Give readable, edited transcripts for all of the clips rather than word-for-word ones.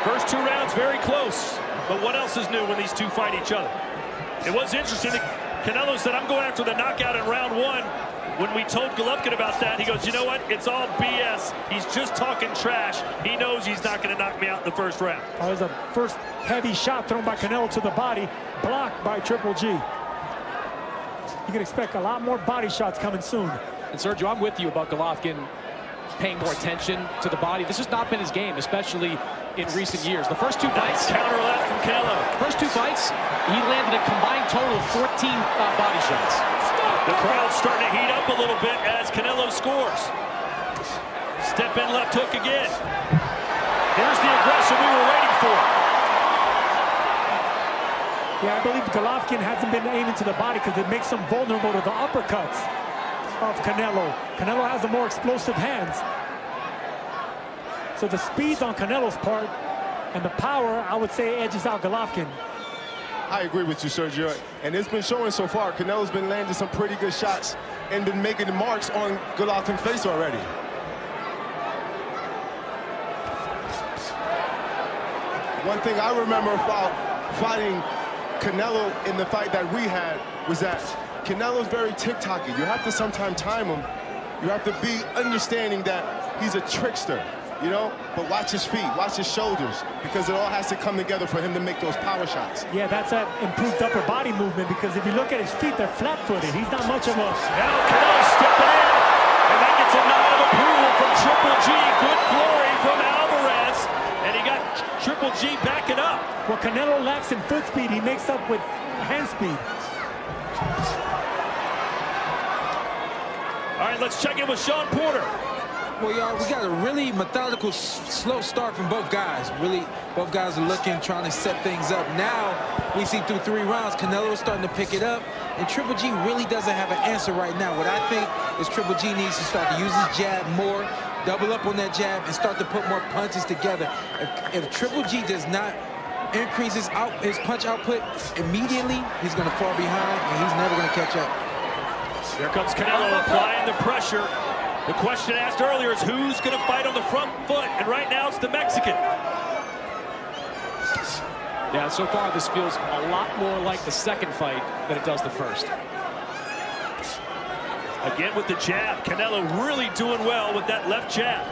First 2 rounds very close, but what else is new when these two fight each other? It was interesting that Canelo said, I'm going after the knockout in round 1. When we told Головкин about that, he goes, you know what? It's all BS. He's just talking trash. He knows he's not going to knock me out in the first round. There's a first heavy shot thrown by Canelo to the body, blocked by Triple G. You can expect a lot more body shots coming soon. And Sergio, I'm with you about Головkin paying more attention to the body. This has not been his game, especially in recent years. The first 2 fights, counter left from Canelo. First 2 fights, he landed a combined total of 14 body shots. The crowd's starting to heat up a little bit as Canelo scores. Step in left hook again. Here's the aggression we were waiting for. Yeah, I believe Головkin hasn't been aiming to the body because it makes him vulnerable to the uppercuts of Canelo. Canelo has the more explosive hands. So the speed on Canelo's part and the power, I would say, edges out Головkin. I agree with you, Sergio. And it's been showing so far. Canelo's been landing some pretty good shots and been making the marks on Головkin's face already. One thing I remember about fighting Canelo in the fight that we had was that Canelo's very tick-tocky. You have to sometimes time him. You have to be understanding that he's a trickster, you know? But watch his feet, watch his shoulders, because it all has to come together for him to make those power shots. Yeah, that's that improved upper body movement, because if you look at his feet, they're flat-footed. He's not much of a... Now Canelo stepping in, and that gets a nod of approval from Triple G. Good glory from Alvarez, and he got Triple G backing up. What Canelo lacks in foot speed, he makes up with hand speed. All right, let's check in with Sean Porter. Well, y'all, we got a really methodical, slow start from both guys. Really, both guys are looking, trying to set things up. Now, we see through 3 rounds, Canelo is starting to pick it up, and Triple G really doesn't have an answer right now. What I think is Triple G needs to start to use his jab more, double up on that jab, and start to put more punches together. If Triple G does not increase his punch output immediately, he's going to fall behind, and he's never going to catch up. Here comes Canelo applying the pressure. The question asked earlier is who's going to fight on the front foot, and right now it's the Mexican. Yeah, so far this feels a lot more like the second fight than it does the first. Again with the jab, Canelo really doing well with that left jab.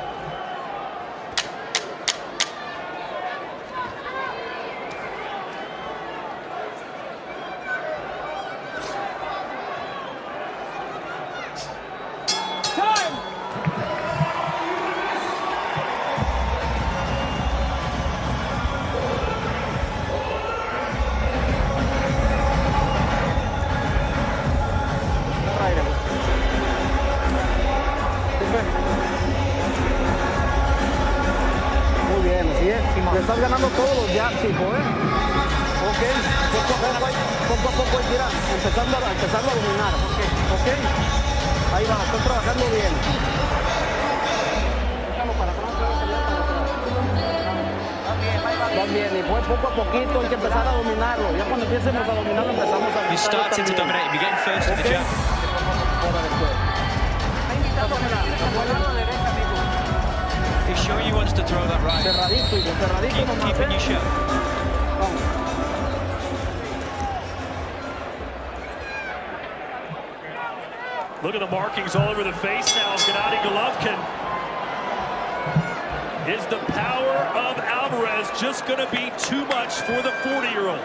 Le estás ganando todos los jabs, hijo, ¿eh? Ok, poco a poco ir empezando a dominar. Ok, ahí va, estás trabajando bien. Déjalo para atrás. Va bien, y fue poco a poquito, hay que empezar a dominarlo. Ya cuando empiecemos a dominarlo, empezamos a... You're starting to dominate, you're getting first with the jab. He's sure he wants to throw that right. Keep keeping you shut. Look at the markings all over the face now of Gennady Golovkin. Is the power of Alvarez just going to be too much for the 40-year-old?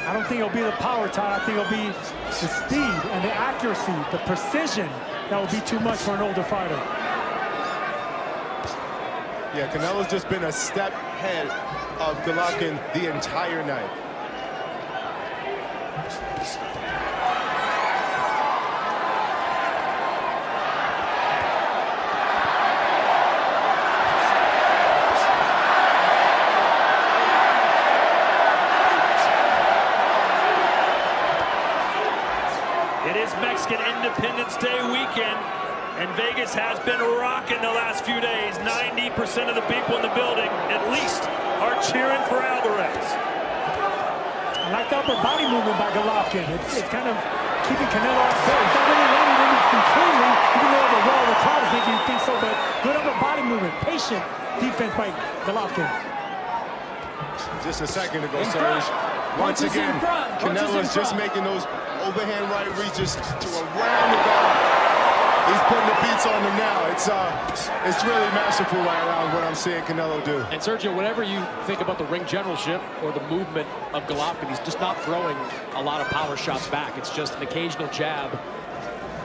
I don't think it'll be the power, Todd. I think it'll be the speed and the accuracy, the precision that will be too much for an older fighter. Yeah, Canelo's just been a step ahead of Golovkin the entire night. It is Mexican Independence Day weekend, and Vegas has been rocking the last few days. 90% of the people in the building, at least, are cheering for Alvarez. I like the upper body movement by Головkin. It's kind of keeping Canelo off base. He's not really landing anything cleanly, even though the wall of the crowd is making you think so, but good upper body movement, patient defense by Головкин. Just a second ago, Serge. Once again, Canelo is just making those overhand right reaches to around the guard. He's putting the beats on him now. It's really masterful right now what I'm seeing Canelo do. And Sergio, whatever you think about the ring generalship or the movement of Головкin, he's just not throwing a lot of power shots back. It's just an occasional jab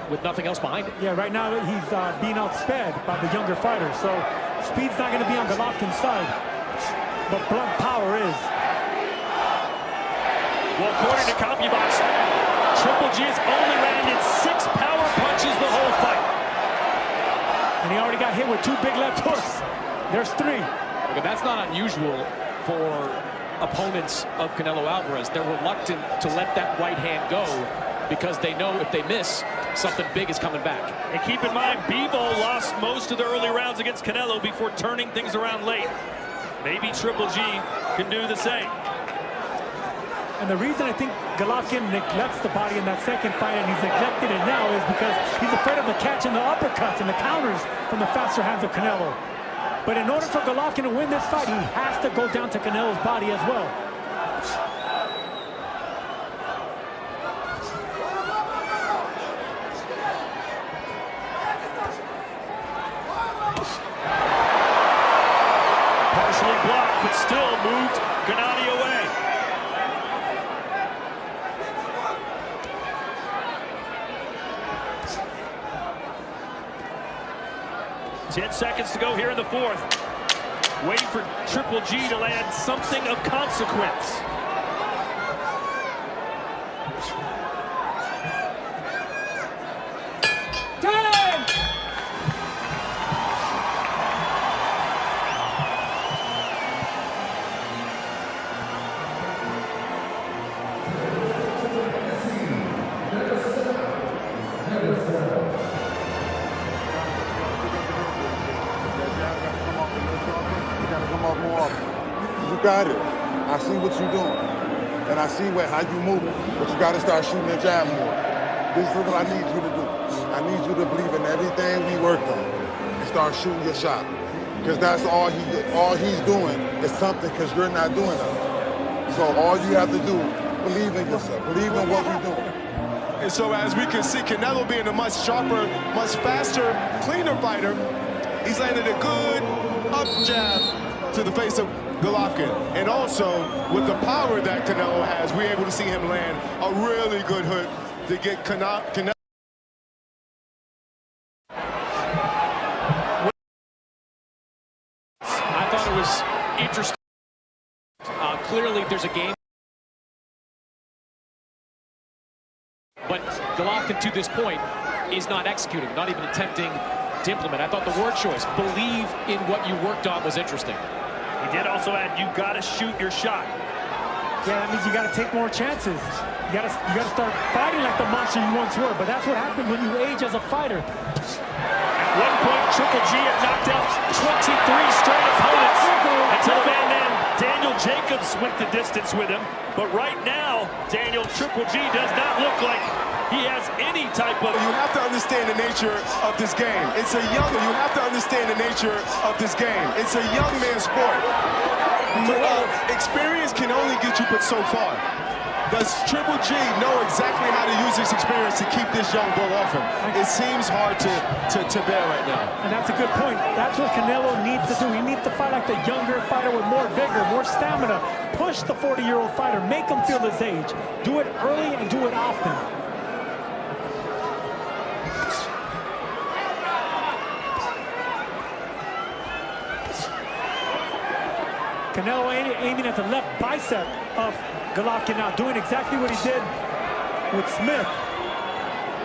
with nothing else behind it. Yeah, right now he's being outsped by the younger fighter, so speed's not going to be on Golovkin's side, but blunt power is. Well, according to CompuBox, Triple G has only landed 6 power punches the whole fight. And he already got hit with 2 big left hooks. There's 3. Okay, that's not unusual for opponents of Canelo Alvarez. They're reluctant to let that right hand go because they know if they miss, something big is coming back. And keep in mind, Bivol lost most of the early rounds against Canelo before turning things around late. Maybe Triple G can do the same. And the reason I think Golovkin neglects the body in that second fight, and he's neglected it now, is because he's afraid of the catch and the uppercuts and the counters from the faster hands of Canelo. But in order for Golovkin to win this fight, he has to go down to Canelo's body as well. Partially blocked, but still moved Gennady away. 10 seconds to go here in the 4th. Waiting for Triple G to land something of consequence. You got it. I see what you're doing. And I see how you moving. But you got to start shooting the jab more. This is what I need you to do. I need you to believe in everything we worked on and start shooting your shot. Because that's all he's doing is something because you're not doing it. So all you have to do, believe in yourself. Believe in what we're doing. And so as we can see, Canelo being a much sharper, much faster, cleaner fighter, he's landed a good up jab to the face of Golovkin. And also, with the power that Canelo has, we're able to see him land a really good hook to get Canelo. I thought it was interesting. Clearly, there's a game. But Golovkin, to this point, is not executing, not even attempting to implement. I thought the word choice, believe in what you worked on, was interesting. He did also add, you got to shoot your shot. Yeah, that means you got to take more chances. You got to start fighting like the monster you once were. But that's what happens when you age as a fighter. At one point, Triple G had knocked out 23 straight opponents until a man named Daniel Jacobs went the distance with him. But right now, Triple G does not look like he has any type of... You have to understand the nature of this game. You have to understand the nature of this game. It's a young man's sport. Experience can only get you but so far. Does Triple G know exactly how to use his experience to keep this young bull off him? It seems hard to bear right now. And that's a good point. That's what Canelo needs to do. He needs to fight like the younger fighter with more vigor, more stamina. Push the 40-year-old fighter. Make him feel his age. Do it early and do it often. Canelo aiming at the left bicep of Golovkin now, doing exactly what he did with Smith.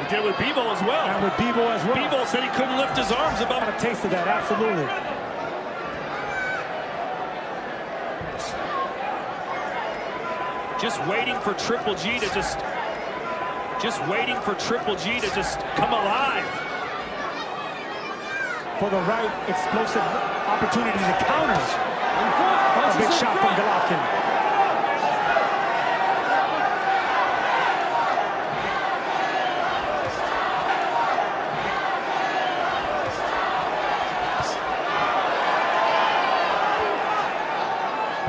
He did with Bivol as well. And with Bivol as well. Bivol said he couldn't lift his arms above. Got a taste of that, absolutely. Just waiting for Triple G to just come alive. For the right explosive opportunity to counter. A big shot from Golovkin.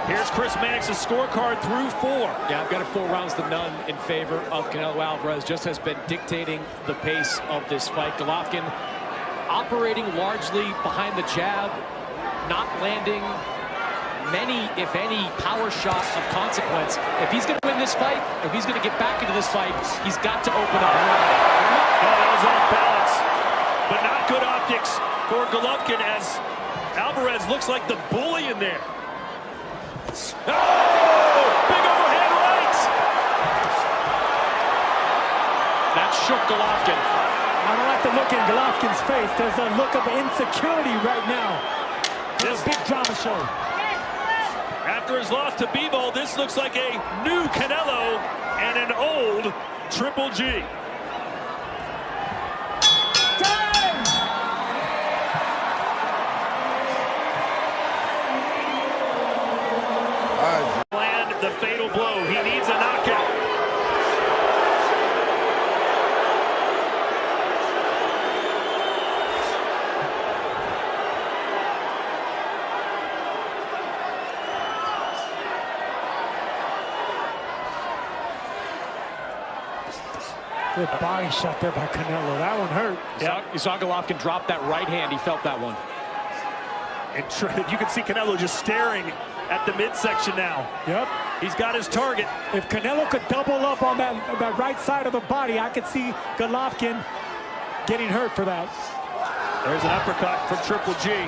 Here's Chris Mannix's scorecard through 4. Yeah, I've got it 4 rounds to none in favor of Canelo Alvarez. Just has been dictating the pace of this fight. Головкин operating largely behind the jab, not landing many, if any, power shots of consequence. If he's going to win this fight, if he's going to get back into this fight, he's got to open up. Oh, that was off balance, but not good optics for Головкin as Alvarez looks like the bully in there. Oh, big overhand right. That shook Головkin. I don't like the look in Golovkin's face. There's a look of insecurity right now. It's a big drama show. After his loss to Bivol, this looks like a new Canelo and an old Triple G. Land the fatal blow. He needs a knockout. Good body shot there by Canelo. That one hurt. You saw Головkin drop that right hand. He felt that one. And you can see Canelo just staring at the midsection now. Yep. He's got his target. If Canelo could double up on that right side of the body, I could see Golovkin getting hurt for that. There's an uppercut from Triple G.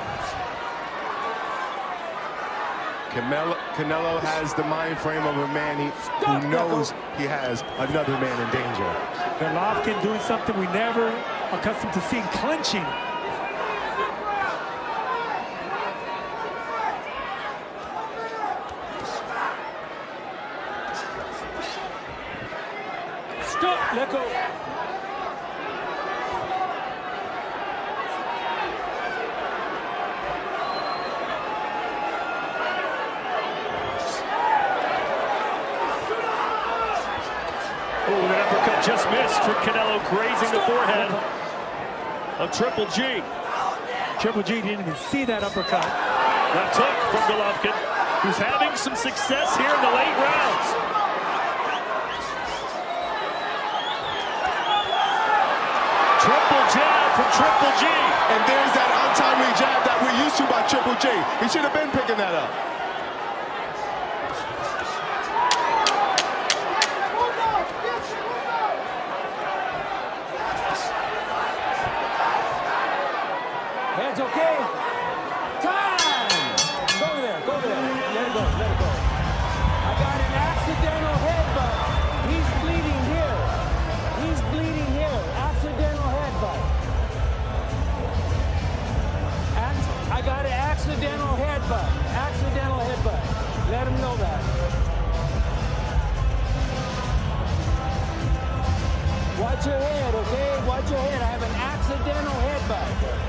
Canelo has the mind frame of a man who knows he has another man in danger. Golovkin doing something we never accustomed to seeing, clinching. Stop, let go. Oh, that uppercut just missed from Canelo, grazing the forehead of Triple G. Triple G didn't even see that uppercut. Left hook from Головkin, who's having some success here in the late rounds. Triple jab from Triple G. And there's that untimely jab that we're used to by Triple G. He should have been picking that up. Heads okay? Time! Go over there, go over there. Let it go, let it go. I got an accidental headbutt. He's bleeding here. He's bleeding here. Accidental headbutt. I got an accidental headbutt. Accidental headbutt. Let him know that. Watch your head, okay? Watch your head. I have an accidental headbutt.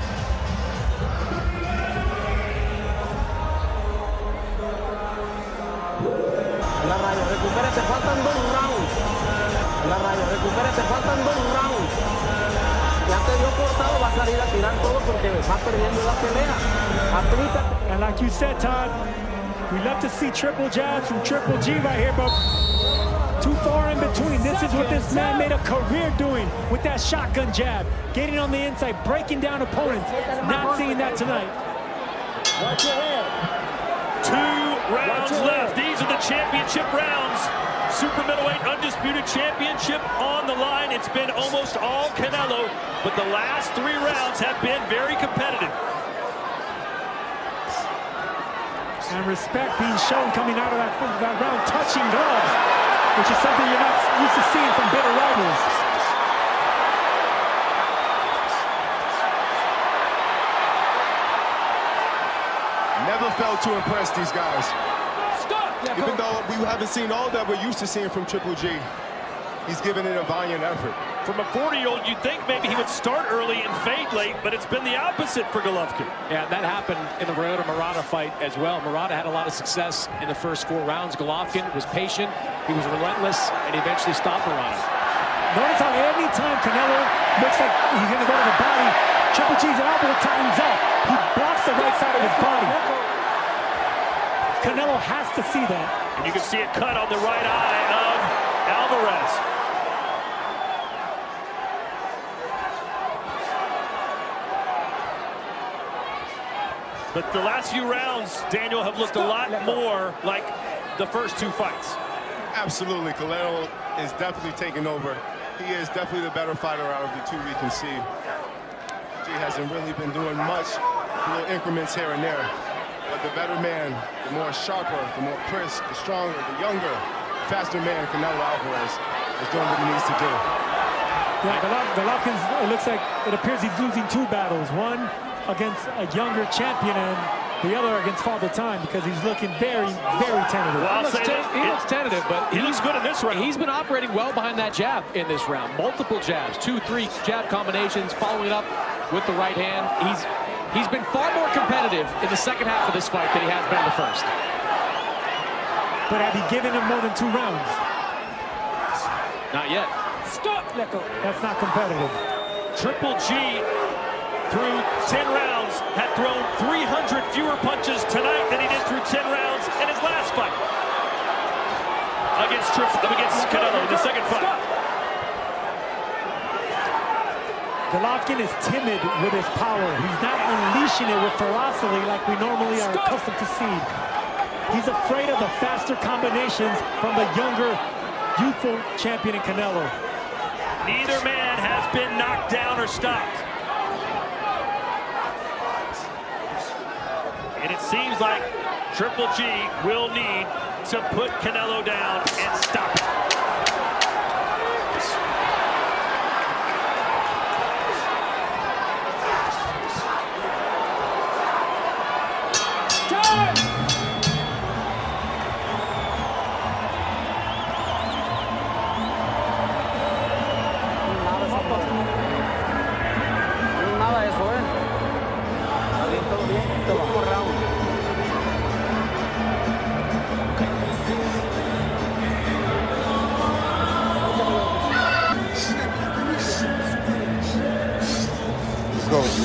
La Rayo, recupérate, faltan 2 rounds. La Rayo, recupérate, faltan 2 rounds. Ya te dio cortado, va a salir a tirar todo porque va perdiendo la pelea. Aplícate. And like you said, Todd, we love to see triple jabs from Triple G right here, but too far in between. This is what this man made a career doing with that shotgun jab. Getting on the inside, breaking down opponents. Not seeing that tonight. Watch your head. 2 rounds left. These are the championship rounds. Super middleweight undisputed championship on the line. It's been almost all Canelo, but the last 3 rounds have been very competitive. And respect being shown coming out of that round, touching gloves, which is something you're not used to seeing from bitter rivals. Never failed to impress these guys. Stop! Even though we haven't seen all that we're used to seeing from Triple G, he's given it a valiant effort. From a 40-year-old, you'd think maybe he would start early and fade late, but it's been the opposite for Головkin. Yeah, that happened in the Murata fight as well. Murata had a lot of success in the first 4 rounds. Головkin was patient, he was relentless, and he eventually stopped Murata. Notice how any time Canelo looks like he's going to go to the body, Triple G's elbow tightens up. He blocks the right side of his body. Canelo has to see that. And you can see it cut on the right eye of Alvarez. But the last few rounds, Daniel, have looked a lot more like the first two fights. Absolutely, Canelo is definitely taking over. He is definitely the better fighter out of the two we can see. He hasn't really been doing much, little increments here and there. But the better man, the more sharper, the more crisp, the stronger, the younger, faster man, Canelo Альварес, is doing what he needs to do. Yeah, Golovkin, it looks like it appears he's losing two battles. One against a younger champion and the other against Father Time, because he's looking very, very tentative. Well, He looks tentative, but he looks good in this round. He's been operating well behind that jab in this round. Multiple jabs, 2-3 jab combinations, following it up with the right hand. He's been far more competitive in the second half of this fight than he has been in the first. But have you given him more than 2 rounds? Not yet. Stop, Leco. That's not competitive. Triple G, through 10 rounds, had thrown 300 fewer punches tonight than he did through 10 rounds in his last fight against Canelo in the second fight. Golovkin is timid with his power. He's not unleashing it with ferocity like we normally are accustomed to see. He's afraid of the faster combinations from the younger, youthful champion in Canelo. Neither man has been knocked down or stopped. And it seems like Triple G will need to put Canelo down and stop it. Nada de eso, ¿eh? Está bien, todo bien. Te vamos round. Let's go, G.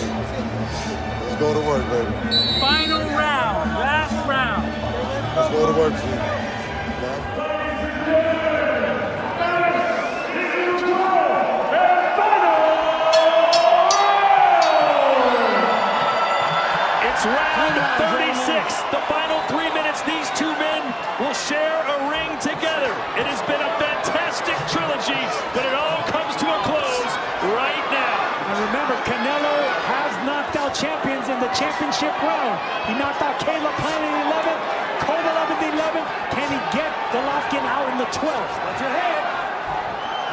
Let's go to work, baby. Final round, last round. Let's go to work, G. It's round 36. The final 3 minutes, these two men will share a ring together. It has been a fantastic trilogy, but it all comes to a close right now. And remember, Canelo has knocked out champions in the championship round. He knocked out Caleb Plant in the 11th, Kovalev in the 11th. Can he get Golovkin out in the 12th? Watch your head.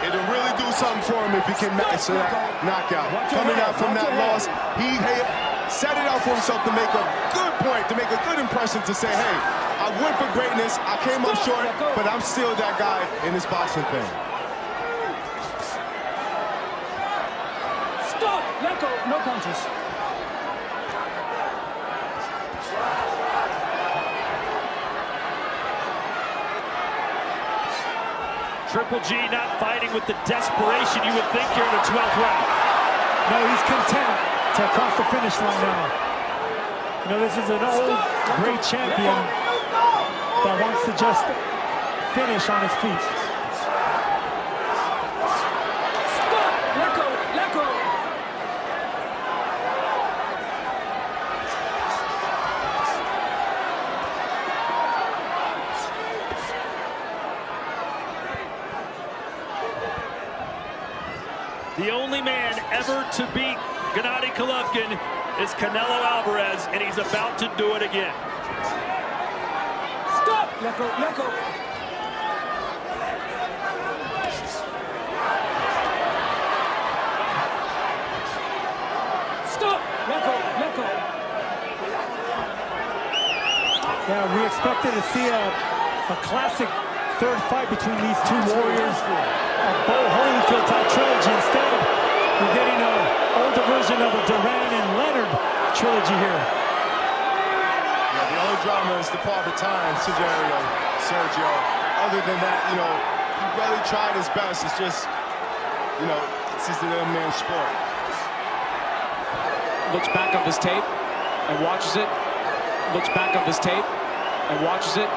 It'll really do something for him if he can match that knockout. Coming out from that loss, he set it out for himself to make a good point, to make a good impression, to say, hey, I went for greatness, I came up short, but I'm still that guy in this boxing thing. Stop! Let go. No punches. Triple G not fighting with the desperation you would think here in the 12th round. No, he's content to cross the finish line now. You know, this is an old, great champion that wants to just finish on his feet. Stop! Let go! Let go! The only man ever to beat Gennady Golovkin is Canelo Альварес, and he's about to do it again. Stop! Let go! Let go! Stop! Let go! Let go! Yeah, we expected to see a classic third fight between these two warriors. A Bo Holyfield type trilogy. Instead, we're getting an older version of a Duran and Leonard trilogy here. Yeah, the only drama is the Father Time, Sergio. Other than that, you know, he really tried his best. It's just, you know, it's just an man sport. Looks back on this tape and watches it. Looks back on this tape and watches it,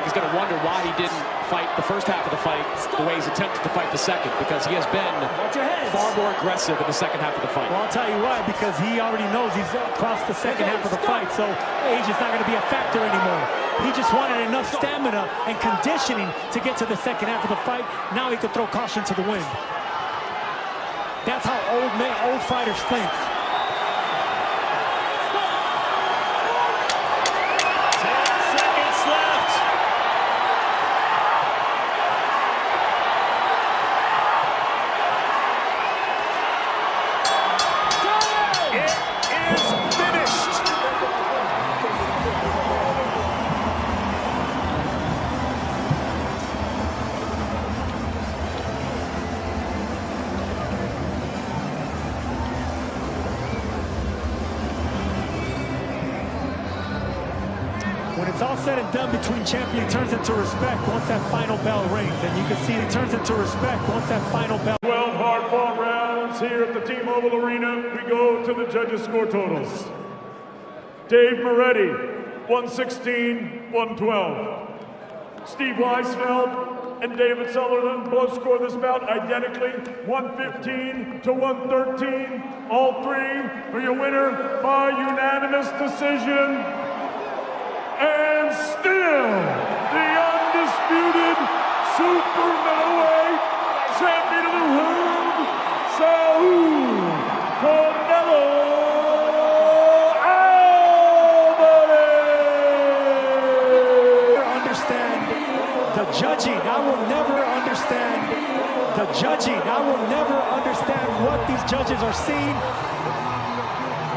he's going to wonder why he didn't fight the first half of the fight the way he's attempted to fight the second, because he has been far more aggressive in the second half of the fight. Well, I'll tell you why, because he already knows he's crossed the second half of the fight, so age is not going to be a factor anymore. He just wanted enough stamina and conditioning to get to the second half of the fight. Now he could throw caution to the wind. That's how old fighters think. 10 seconds left. It is finished. When it's all said and done between champions, he turns into respect once that final bell rings. And you can see he turns into respect once that final bell. 12 hard-fought rounds here at the T-Mobile Arena. We go to the judges' score totals. Dave Moretti, 116-112. Steve Weisfeld and David Sutherland both score this bout identically, 115-113. All three for your winner by unanimous decision. And still, the undisputed super middleweight champion of the world, Saul Canelo Альварес. Understand the judging. I will never understand the judging. I will never understand what these judges are seeing.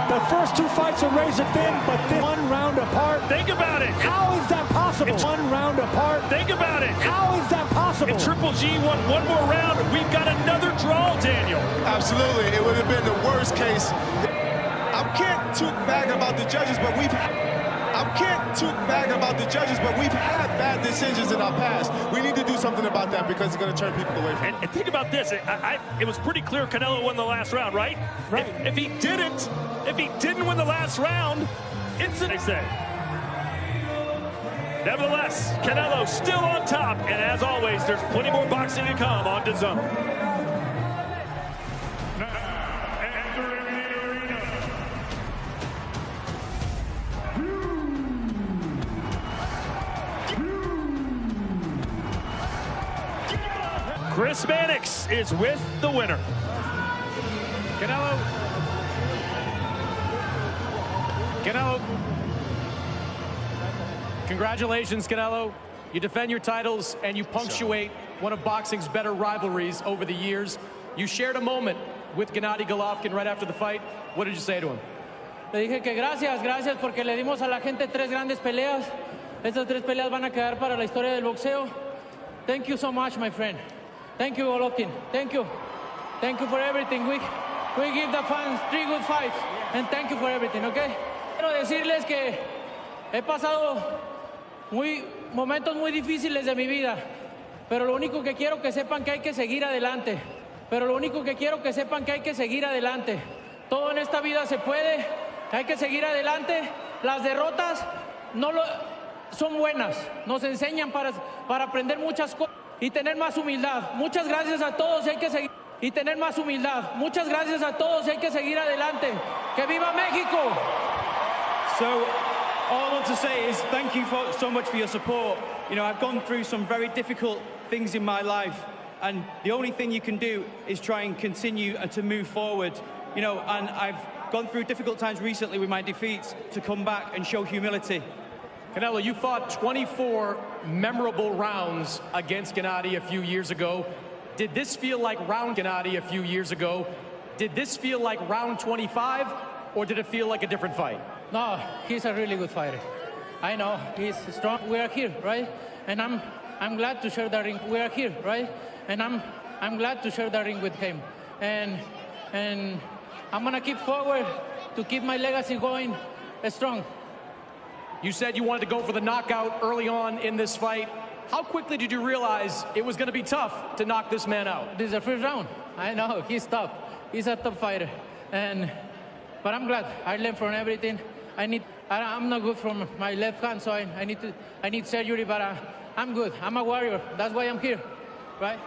The first two fights are razor thin, but then 1 round apart. Think about it. How is that possible? It's 1 round apart. Think about it. How is that possible? If Triple G won one more round, we've got another draw, Daniel. Absolutely, it would have been the worst case. I can't talk bad about the judges, but we've had bad decisions in our past. We need to do something about that because it's going to turn people away from it. And think about this. It was pretty clear Canelo won the last round, right? Right. If he didn't win the last round, it's they say. Nevertheless, Canelo still on top, and as always, there's plenty more boxing to come on DAZN. Entering the arena. Chris Mannix is with the winner. Canelo. Congratulations, Canelo. You defend your titles and you punctuate one of boxing's better rivalries over the years. You shared a moment with Gennady Golovkin right after the fight. What did you say to him? Le dije que gracias porque le dimos a la gente 3 grandes peleas. Estas 3 peleas van a quedar para la historia del boxeo. Thank you so much, my friend. Thank you, Golovkin. Thank you. Thank you for everything. We give the fans 3 good fights. And thank you for everything, okay? Quiero decirles que he pasado momentos muy difíciles de mi vida. Pero lo único que quiero que sepan que hay que seguir adelante. Todo en esta vida se puede. Hay que seguir adelante. Las derrotas son buenas. Nos enseñan para aprender muchas cosas y tener más humildad. Muchas gracias a todos y hay que seguir. Y tener más humildad. Muchas gracias a todos y hay que seguir adelante. ¡Que viva México! So, all I want to say is thank you so much for your support. You know, I've gone through some very difficult things in my life, and the only thing you can do is try and continue and to move forward. You know, and I've gone through difficult times recently with my defeats to come back and show humility. Canelo, you fought 24 memorable rounds against Gennady a few years ago. Did this feel like round 25, or did it feel like a different fight? No, he's a really good fighter. I know, he's strong. We are here, right? And I'm glad to share the ring. We are here, right? And I'm glad to share the ring with him. And I'm gonna keep forward to keep my legacy going strong. You said you wanted to go for the knockout early on in this fight. How quickly did you realize it was going to be tough to knock this man out? This is the first round. I know, he's tough. He's a tough fighter. But I'm glad. I learned from everything. I'm not good from my left hand, so I need surgery, but I'm good. I'm a warrior. That's why I'm here, right?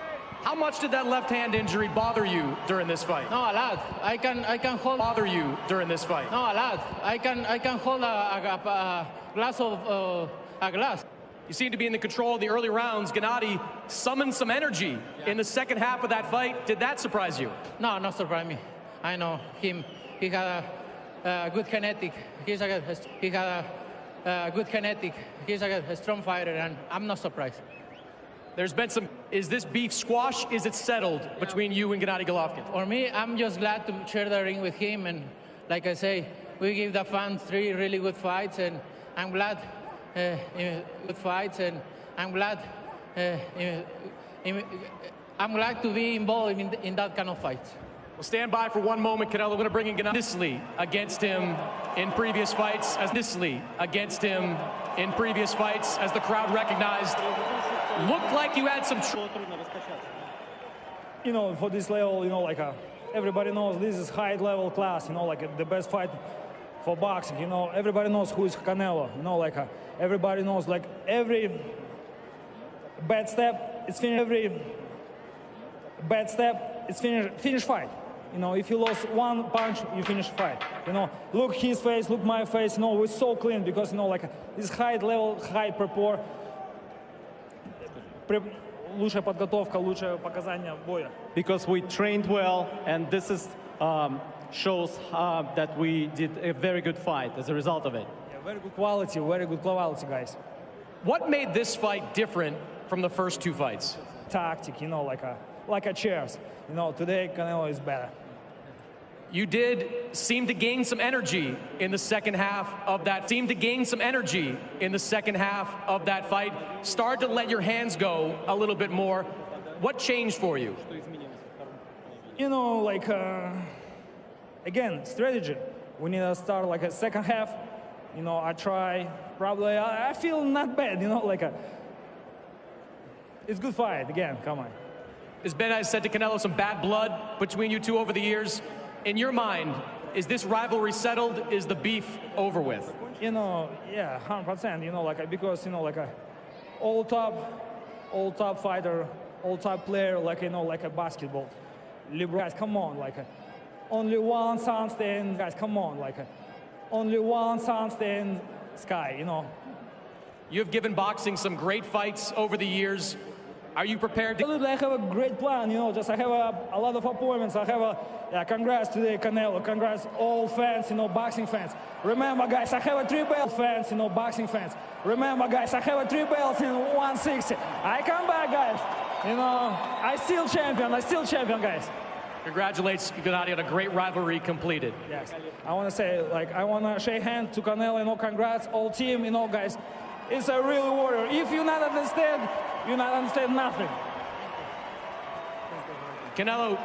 How much did that left hand injury bother you during this fight? No, a lot. I can hold. Bother you during this fight? No, a lot. I can hold a glass of a glass. You seem to be in the control of the early rounds. Gennady summoned some energy in the second half of that fight. Did that surprise you? No, not surprise me. I know him. He had a good kinetic. He had a good kinetic. He's a strong fighter, and I'm not surprised. There's been some. Is this beef squash? Is it settled between you and Gennady Головкин? For me, I'm just glad to share the ring with him, and like I say, we give the fans 3 really good fights, and I'm glad. Good fights, and I'm glad to be involved in that kind of fights. Well, stand by for one moment, Canelo. We're going to bring in Gennady against him in previous fights, as the crowd recognized. Looked like you had some trouble. You know, for this level, you know, like everybody knows this is high level class. You know, like the best fight for boxing. You know, everybody knows who is Canelo. You know, like everybody knows, like every bad step, it's finished. Every bad step, it's finish fight. You know, if you lost one punch, you finish fight. You know, look his face, look my face. You know, we're so clean because, you know, like this high level, high rapport. Лучшая подготовка, лучшее показание боя. Because we trained well, and this is shows that we did a very good fight as a result of it. Yeah, very good quality, guys. What made this fight different from the first 2 fights? Tactic, you know, like a chairs. You know, today Canelo is better. You did seem to gain some energy in the second half of that. Fight. Started to let your hands go a little bit more. What changed for you? You know, like again, strategy. We need to start like a second half. You know, I try. Probably I feel not bad. You know, like it's good fight again. Come on. As Ben has said to Canelo, some bad blood between you two over the years. In your mind, is this rivalry settled? Is the beef over with? You know, yeah, 100%. You know, like because you know, like all top fighter, all top player, like you know, like a basketball. Guys, come on, like only one sun stand. Guys, come on, like only one sun stand sky. You know. You have given boxing some great fights over the years. Are you prepared to? Absolutely, I have a great plan. You know, just I have a lot of appointments. I have congrats today, Canelo. Congrats all fans, you know, boxing fans. Remember, guys, I have 3 belts. Fans, you know, boxing fans. Remember, guys, I have 3 belts in 160. I come back, guys. You know, I still champion, guys. Congratulations, Gennady, on a great rivalry completed. Yes, I want to say, like, I want to shake hands to Canelo. You know, congrats, all team. You know, guys, it's a real warrior. If you not understand, you not understand nothing. Canelo,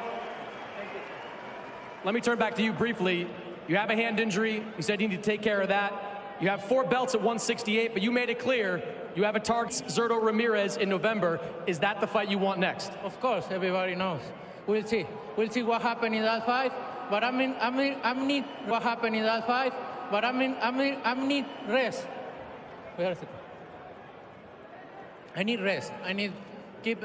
let me turn back to you briefly. You have a hand injury. You said you need to take care of that. You have 4 belts at 168, but you made it clear you have a target, Zurdo Ramirez, in November. Is that the fight you want next? Of course, everybody knows. We'll see. We'll see what happened in that fight. But I need what happened in that fight. But I need rest. I need rest. I need keep.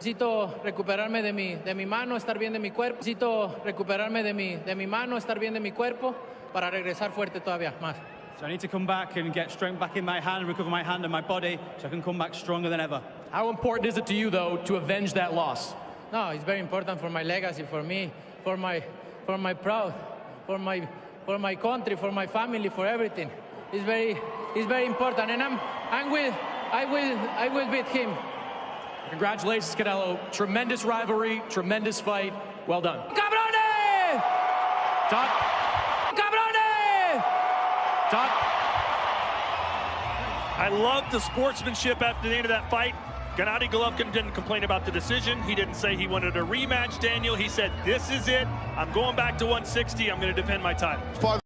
Necesito recuperarme de mi mano, estar bien de mi cuerpo. Necesito recuperarme de mi mano, estar bien de mi cuerpo para regresar fuerte todavía más. So I need to come back and get strength back in my hand, recover my hand and my body, so I can come back stronger than ever. How important is it to you, though, to avenge that loss? No, it's very important for my legacy, for me, for my pride, for my country, for my family, for everything. It's very important, and I will beat him. Congratulations, Canelo. Tremendous rivalry, tremendous fight. Well done. Cabrones! Todd. Cabrones! Todd. I love the sportsmanship after the end of that fight. Gennady Головкин didn't complain about the decision. He didn't say he wanted a rematch, Daniel. He said, this is it. I'm going back to 160. I'm going to defend my title.